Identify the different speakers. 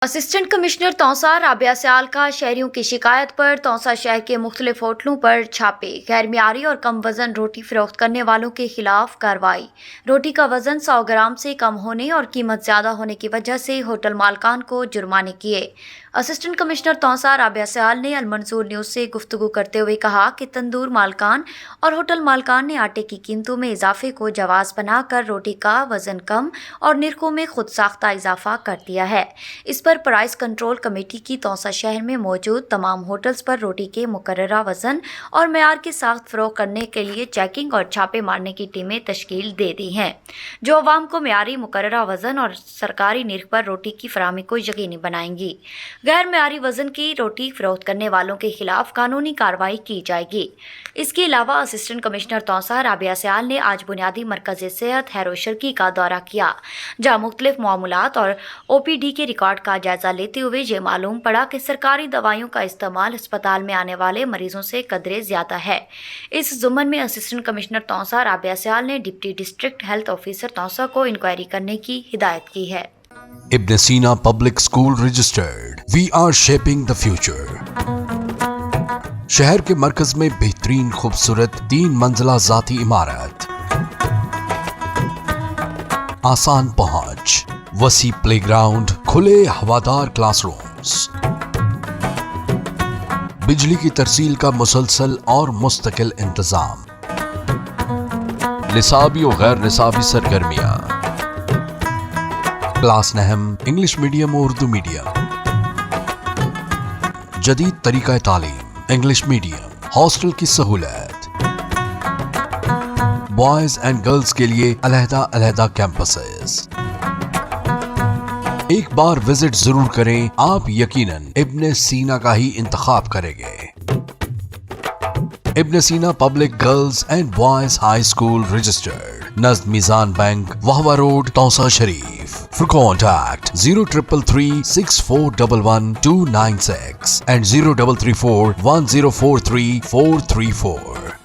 Speaker 1: Assistant commissioner Taunsa Rabia سیال کا شہریوں کی شکایت پر توسا شہر کے مختلف ہوٹلوں پر چھاپے، غیر معیاری اور کم وزن روٹی فروخت کرنے والوں کے خلاف کارروائی۔ روٹی کا وزن 100 گرام سے کم ہونے اور قیمت زیادہ ہونے کی وجہ سے ہوٹل مالکان کو جرمانے کیے۔ اسسٹنٹ کمشنر توسا رابعہ سیال نے المنصور نیوز سے گفتگو کرتے ہوئے کہا کہ تندور مالکان اور ہوٹل مالکان نے آٹے کی قیمتوں میں اضافے کو جواز بنا کر روٹی کا وزن کم اور نرخوں میں خود ساختہ اضافہ کر دیا ہے۔ اس پر پرائس کنٹرول کمیٹی کی توسا شہر میں موجود تمام ہوٹلز پر روٹی کے مقررہ وزن اور معیار کے ساتھ فروخت کرنے کے لیے چیکنگ اور چھاپے مارنے کی ٹیمیں تشکیل دے دی ہیں، جو عوام کو معیاری مقررہ وزن اور سرکاری نرخ پر روٹی کی فراہمی کو یقینی بنائیں گی۔ غیر معیاری وزن کی روٹی فروخت کرنے والوں کے خلاف قانونی کارروائی کی جائے گی۔ اس کے علاوہ اسسٹنٹ کمشنر توسا رابعہ سیال نے آج بنیادی مرکز صحت حیر و شرکی کا دورہ کیا، جہاں مختلف معاملات اور OPD کے ریکارڈ کا جائزہ لیتے ہوئے یہ معلوم پڑا کہ سرکاری دوائیوں کا استعمال ہسپتال میں آنے والے مریضوں سے قدرے زیادہ ہے۔ اس ضمن میں اسسٹنٹ کمشنر توسا رابعہ سیال نے deputy district health officer Taunsa کو انکوائری کرنے کی ہدایت کی ہے۔
Speaker 2: Ibn Sina public school registered, we are shaping the future. شہر کے مرکز میں بہترین خوبصورت 3 منزلہ ذاتی عمارت، آسان پہنچ، وسیع پلے گراؤنڈ، کھلے ہوادار کلاس رومز، بجلی کی ترسیل کا مسلسل اور مستقل انتظام، نصابی و غیر نصابی سرگرمیاں، کلاس نہم انگلش میڈیم اور اردو میڈیم، جدید طریقہ تعلیم انگلش میڈیم، ہاسٹل کی سہولت، بوائز اینڈ گرلز کے لیے علیحدہ علیحدہ کیمپسز۔ ایک بار وزٹ ضرور کریں، آپ یقیناً ابن سینا کا ہی انتخاب کریں گے۔ Ibn Sina public girls and boys high school registered, نزد Meezan bank, Vehova road, Taunsa Sharif. For contact 0333 6411 296 and 0334 1043 434.